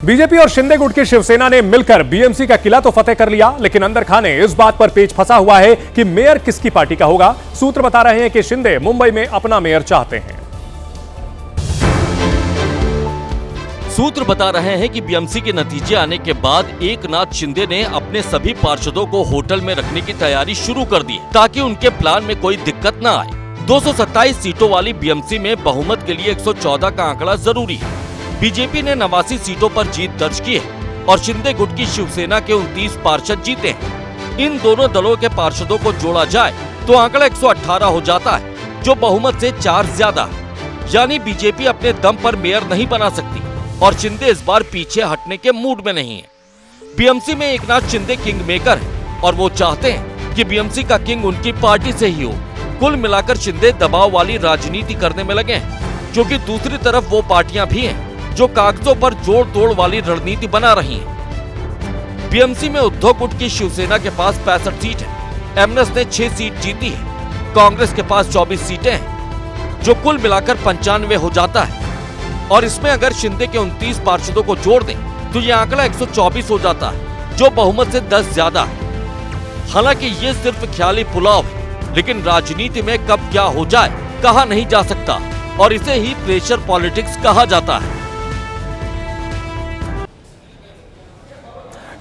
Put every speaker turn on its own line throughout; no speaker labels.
BJP और शिंदे गुट की शिवसेना ने मिलकर बीएमसी का किला तो फतेह कर लिया, लेकिन अंदर खाने इस बात पर पेच फंसा हुआ है कि मेयर किसकी पार्टी का होगा। सूत्र बता रहे हैं कि शिंदे मुंबई में अपना मेयर चाहते हैं।
सूत्र बता रहे हैं कि बीएमसी के नतीजे आने के बाद एकनाथ शिंदे ने अपने सभी पार्षदों को होटल में रखने की तैयारी शुरू कर दी ताकि उनके प्लान में कोई दिक्कत न आए। 227 सीटों वाली बीएमसी में बहुमत के लिए 114 का आंकड़ा जरूरी है। बीजेपी ने 89 सीटों पर जीत दर्ज की है और शिंदे गुट की शिवसेना के 29 पार्षद जीते हैं। इन दोनों दलों के पार्षदों को जोड़ा जाए तो आंकड़ा 118 हो जाता है, जो बहुमत से 4 ज्यादा है। यानी बीजेपी अपने दम पर मेयर नहीं बना सकती और शिंदे इस बार पीछे हटने के मूड में नहीं है। बीएमसी में एकनाथ शिंदे किंग मेकर है और वो चाहते हैं कि बीएमसी का किंग उनकी पार्टी से ही हो। कुल मिलाकर शिंदे दबाव वाली राजनीति करने में लगे हैं, क्योंकि दूसरी तरफ वो पार्टियां भी हैं जो कागजों पर जोड़ तोड़ वाली रणनीति बना रही हैं। बीएमसी में उद्धव गुट की शिवसेना के पास 65 सीट है, एमएनएस ने 6 सीट जीती है, कांग्रेस के पास 24 सीटें हैं, जो कुल मिलाकर 95 हो जाता है। और इसमें अगर शिंदे के 29 पार्षदों को जोड़ दें तो ये आंकड़ा 124 हो जाता है, जो बहुमत से 10 ज्यादा है। हालांकि ये सिर्फ ख्याली पुलाव है, लेकिन राजनीति में कब क्या हो जाए कहा नहीं जा सकता और इसे ही प्रेशर पॉलिटिक्स कहा जाता है।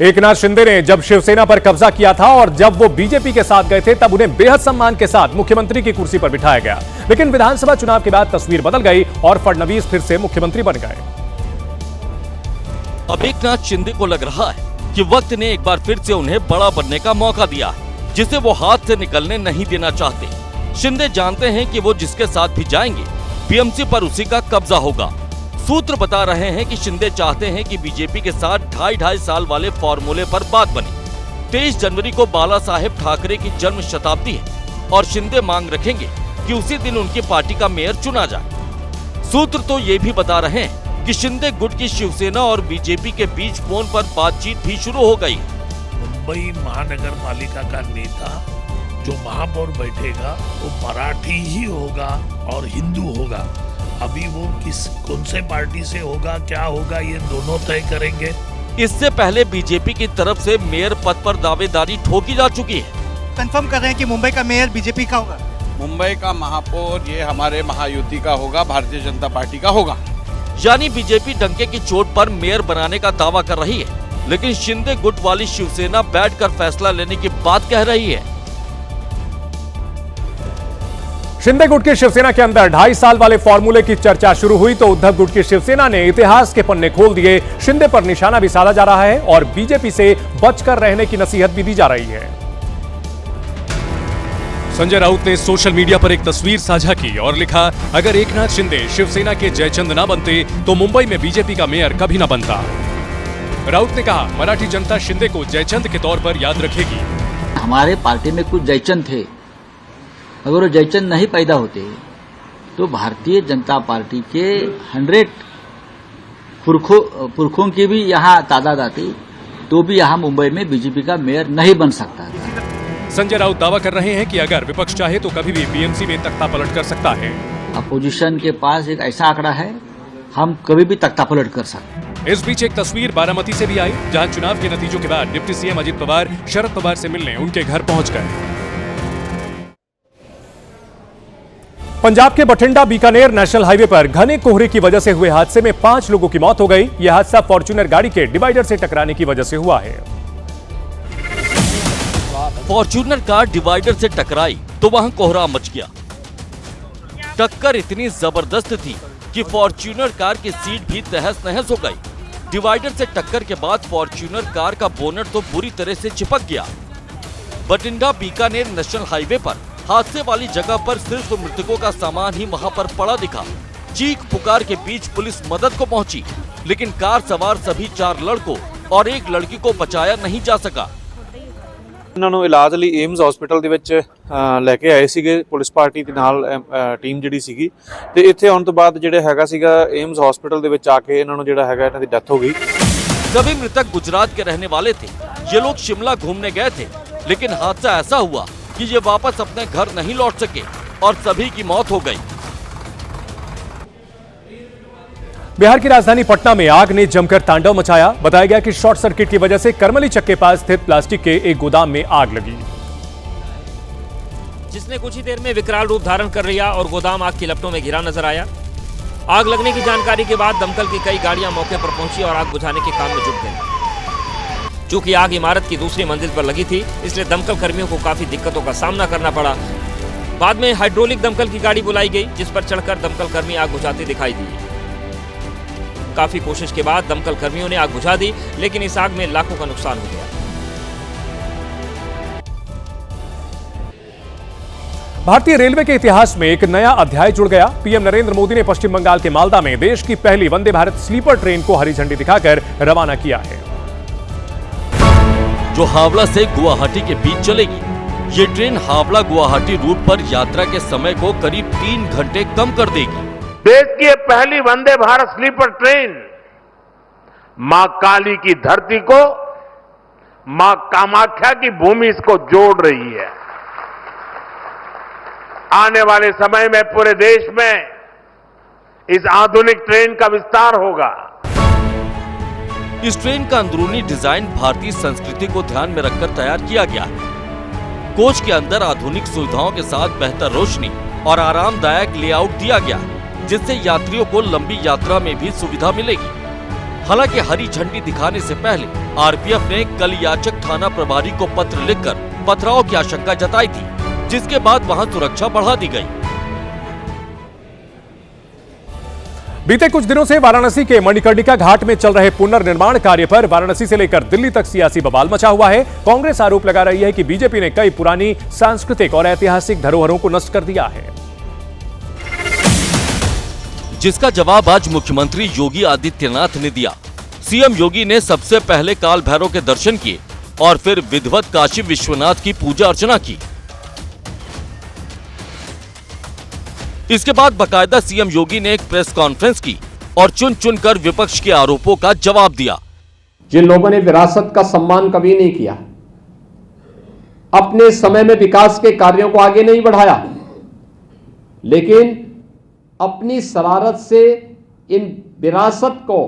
एकनाथ शिंदे ने जब शिवसेना पर कब्जा किया था और जब वो बीजेपी के साथ गए थे तब उन्हें बेहद सम्मान के साथ मुख्यमंत्री की कुर्सी पर बिठाया गया, लेकिन विधानसभा चुनाव के बाद तस्वीर बदल गई और फडणवीस फिर से मुख्यमंत्री बन गए।
अब एकनाथ शिंदे को लग रहा है कि वक्त ने एक बार फिर से उन्हें बड़ा बनने का मौका दिया, जिसे वो हाथ से निकलने नहीं देना चाहते। शिंदे जानते हैं कि वो जिसके साथ भी जाएंगे बीएमसी पर उसी का कब्जा होगा। सूत्र बता रहे हैं कि शिंदे चाहते हैं कि बीजेपी के साथ 2.5 साल वाले फॉर्मूले पर बात बने। 23 जनवरी को बाला साहेब ठाकरे की जन्म शताब्दी है और शिंदे मांग रखेंगे कि उसी दिन उनकी पार्टी का मेयर चुना जाए। सूत्र तो ये भी बता रहे हैं कि शिंदे गुट की शिवसेना और बीजेपी के बीच फोन पर बातचीत भी शुरू हो गई।
मुंबई महानगर पालिका का नेता जो महापौर बैठेगा वो मराठी ही होगा और हिंदू होगा। अभी वो कौन से पार्टी से होगा, क्या होगा, ये दोनों तय करेंगे।
इससे पहले बीजेपी की तरफ से मेयर पद पर दावेदारी ठोकी जा चुकी है।
कंफर्म कर रहे हैं कि मुंबई का मेयर बीजेपी का होगा।
मुंबई का महापौर ये हमारे महायुति का होगा, भारतीय जनता पार्टी का होगा।
यानी बीजेपी डंके की चोट पर मेयर बनाने का दावा कर रही है, लेकिन शिंदे गुट वाली शिवसेना बैठकर फैसला लेने की बात कह रही है।
शिंदे गुट की शिवसेना के अंदर 2.5 साल वाले फॉर्मूले की चर्चा शुरू हुई तो उद्धव गुट की शिवसेना ने इतिहास के पन्ने खोल दिए। शिंदे पर निशाना भी साधा जा रहा है और बीजेपी से बचकर रहने की नसीहत भी दी जा रही है।
संजय राउत ने सोशल मीडिया पर एक तस्वीर साझा की और लिखा, अगर एकनाथ शिंदे शिवसेना के जयचंद ना बनते तो मुंबई में बीजेपी का मेयर कभी ना बनता। राउत ने कहा, मराठी जनता शिंदे को जयचंद के तौर पर याद रखेगी।
हमारे पार्टी में कुछ जयचंद थे, अगर वो जयचंद नहीं पैदा होते तो भारतीय जनता पार्टी के 100 पुरखों की भी यहाँ तादाद आती तो भी यहाँ मुंबई में बीजेपी का मेयर नहीं बन सकता था।
संजय राउत दावा कर रहे हैं कि अगर विपक्ष चाहे तो कभी भी बीएमसी में तख्ता पलट कर सकता है।
अपोजिशन के पास एक ऐसा आंकड़ा है, हम कभी भी तख्ता पलट कर सकते।
इस बीच एक तस्वीर बारामती से भी आई, जहां चुनाव के नतीजों के बाद डिप्टी सीएम अजित पवार शरद पवार से मिलने उनके घर पहुंच गए।
पंजाब के बठिंडा बीकानेर नेशनल हाईवे पर घने कोहरे की वजह से हुए हादसे में 5 लोगों की मौत हो गई। यह हादसा फॉर्च्यूनर गाड़ी के डिवाइडर से टकराने की वजह से हुआ है।
फॉर्च्यूनर कार डिवाइडर से टकराई तो वहां कोहरा मच गया। टक्कर इतनी जबरदस्त थी कि फॉर्च्यूनर कार की सीट भी तहस नहस हो गई। डिवाइडर से टक्कर के बाद फॉर्च्यूनर कार का बोनट तो बुरी तरह से चिपक गया। बठिंडा बीकानेर नेशनल हाईवे पर हादसे वाली जगह पर सिर्फ मृतकों का सामान ही वहां पर पड़ा दिखा। चीख पुकार के बीच पुलिस मदद को पहुंची, लेकिन कार सवार सभी 4 लड़कों और एक लड़की को बचाया नहीं जा सका।
ਇਹਨਾਂ ਨੂੰ ਇਲਾਜ ਲਈ ਏਮਜ਼ ਹਸਪੀਟਲ ਦੇ ਵਿੱਚ ਲੈ ਕੇ ਆਏ ਸੀਗੇ ਪੁਲਿਸ ਪਾਰਟੀ ਦੇ ਨਾਲ ਟੀਮ ਜਿਹੜੀ ਸੀਗੀ ਤੇ ਇੱਥੇ ਆਉਣ ਤੋਂ ਬਾਅਦ ਜਿਹੜੇ ਹੈਗਾ ਸੀਗਾ ਏਮਜ਼ ਹਸਪੀਟਲ ਦੇ ਵਿੱਚ ਆ ਕੇ ਇਹਨਾਂ ਨੂੰ ਜਿਹੜਾ ਹੈਗਾ ਇਹਨਾਂ ਦੀ ਡੈਥ ਹੋ ਗਈ।
सभी मृतक गुजरात के रहने वाले थे। ये लोग शिमला घूमने गए थे, लेकिन हादसा ऐसा हुआ कि ये वापस अपने घर नहीं लौट सके और सभी की मौत हो गई।
बिहार की राजधानी पटना में आग ने जमकर तांडव मचाया। बताया गया कि शॉर्ट सर्किट की वजह से करमली चक्क के पास स्थित प्लास्टिक के एक गोदाम में आग लगी,
जिसने कुछ ही देर में विकराल रूप धारण कर लिया और गोदाम आग की लपटों में घिरा नजर आया। आग लगने की जानकारी के बाद दमकल की कई गाड़ियां मौके पर पहुंची और आग बुझाने के काम में जुट गई। चूंकि आग इमारत की दूसरी मंजिल पर लगी थी, इसलिए दमकल कर्मियों को काफी दिक्कतों का सामना करना पड़ा। बाद में हाइड्रोलिक दमकल की गाड़ी बुलाई गई, जिस पर चढ़कर दमकल कर्मी आग बुझाते दिखाई दिए। काफी कोशिश के बाद दमकल कर्मियों ने आग बुझा दी, लेकिन इस आग में लाखों का नुकसान हो गया।
भारतीय रेलवे के इतिहास में एक नया अध्याय जुड़ गया। पीएम नरेंद्र मोदी ने पश्चिम बंगाल के मालदा में देश की पहली वंदे भारत स्लीपर ट्रेन को हरी झंडी दिखाकर रवाना किया है,
जो हावड़ा से गुवाहाटी के बीच चलेगी। ये ट्रेन हावड़ा गुवाहाटी रूट पर यात्रा के समय को करीब 3 घंटे कम कर देगी।
देश की पहली वंदे भारत स्लीपर ट्रेन मां काली की धरती को मां कामाख्या की भूमि को जोड़ रही है। आने वाले समय में पूरे देश में इस आधुनिक ट्रेन का विस्तार होगा।
इस ट्रेन का अंदरूनी डिजाइन भारतीय संस्कृति को ध्यान में रखकर तैयार किया गया है। कोच के अंदर आधुनिक सुविधाओं के साथ बेहतर रोशनी और आरामदायक लेआउट दिया गया, जिससे यात्रियों को लंबी यात्रा में भी सुविधा मिलेगी। हालांकि हरी झंडी दिखाने से पहले आरपीएफ ने कलियाचक थाना प्रभारी को पत्र लिखकर पथराव की आशंका जताई थी, जिसके बाद वहां सुरक्षा बढ़ा दी गई।
बीते कुछ दिनों से वाराणसी के मणिकर्णिका घाट में चल रहे पुनर्निर्माण कार्य पर वाराणसी से लेकर दिल्ली तक सियासी बवाल मचा हुआ है। कांग्रेस आरोप लगा रही है कि बीजेपी ने कई पुरानी सांस्कृतिक और ऐतिहासिक धरोहरों को नष्ट कर दिया है,
जिसका जवाब आज मुख्यमंत्री योगी आदित्यनाथ ने दिया। सीएम योगी ने सबसे पहले काल भैरव के दर्शन किए और फिर विधिवत काशी विश्वनाथ की पूजा अर्चना की। इसके बाद बकायदा सीएम योगी ने एक प्रेस कॉन्फ्रेंस की और चुन चुनकर विपक्ष के आरोपों का जवाब दिया।
जिन लोगों ने विरासत का सम्मान कभी नहीं किया, अपने समय में विकास के कार्यों को आगे नहीं बढ़ाया, लेकिन अपनी शरारत से इन विरासत को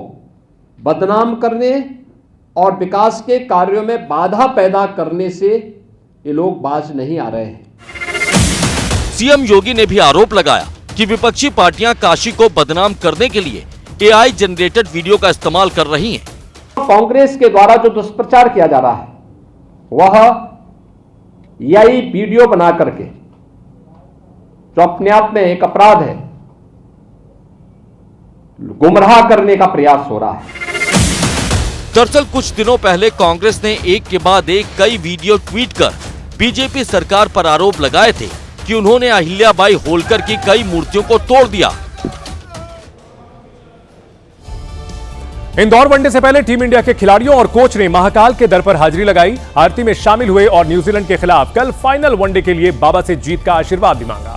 बदनाम करने और विकास के कार्यों में बाधा पैदा करने से ये लोग बाज नहीं आ रहे हैं।
सीएम योगी ने भी आरोप लगाया कि विपक्षी पार्टियां काशी को बदनाम करने के लिए एआई जनरेटेड वीडियो का इस्तेमाल कर रही हैं।
कांग्रेस के द्वारा जो दुष्प्रचार किया जा रहा है वह एआई वीडियो बना करके, जो अपने आप में एक अपराध है, गुमराह करने का प्रयास हो रहा है।
दरअसल कुछ दिनों पहले कांग्रेस ने एक के बाद एक कई वीडियो ट्वीट कर बीजेपी सरकार पर आरोप लगाए थे कि उन्होंने अहिल्याबाई होलकर की कई मूर्तियों को तोड़ दिया।
इंदौर वनडे से पहले टीम इंडिया के खिलाड़ियों और कोच ने महाकाल के दर पर हाजिरी लगाई, आरती में शामिल हुए और न्यूजीलैंड के खिलाफ कल फाइनल वनडे के लिए बाबा से जीत का आशीर्वाद भी मांगा।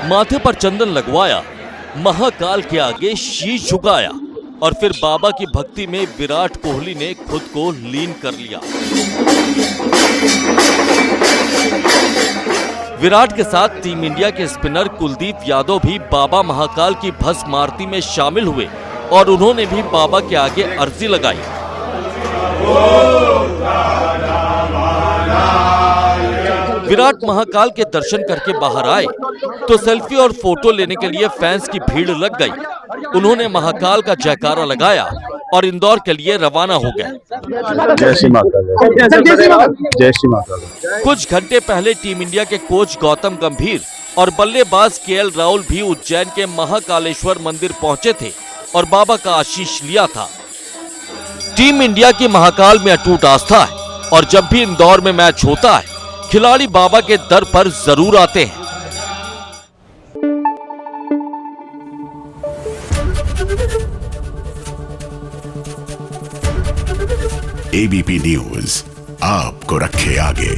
माथे पर चंदन लगवाया, महाकाल के आगे शीश झुकाया और फिर बाबा की भक्ति में विराट कोहली ने खुद को लीन कर लिया। विराट के साथ टीम इंडिया के स्पिनर कुलदीप यादव भी बाबा महाकाल की भस्म आरती में शामिल हुए और उन्होंने भी बाबा के आगे अर्जी लगाई। विराट महाकाल के दर्शन करके बाहर आए तो सेल्फी और फोटो लेने के लिए फैंस की भीड़ लग गई। उन्होंने महाकाल का जयकारा लगाया और इंदौर के लिए रवाना हो गए।
जय श्री माता जय श्री माता।
कुछ घंटे पहले टीम इंडिया के कोच गौतम गंभीर और बल्लेबाज केएल राहुल भी उज्जैन के महाकालेश्वर मंदिर पहुंचे थे और बाबा का आशीष लिया था। टीम इंडिया की महाकाल में अटूट आस्था है और जब भी इंदौर में मैच होता है खिलाड़ी बाबा के दर पर जरूर आते हैं।
एबीपी न्यूज आपको रखे आगे।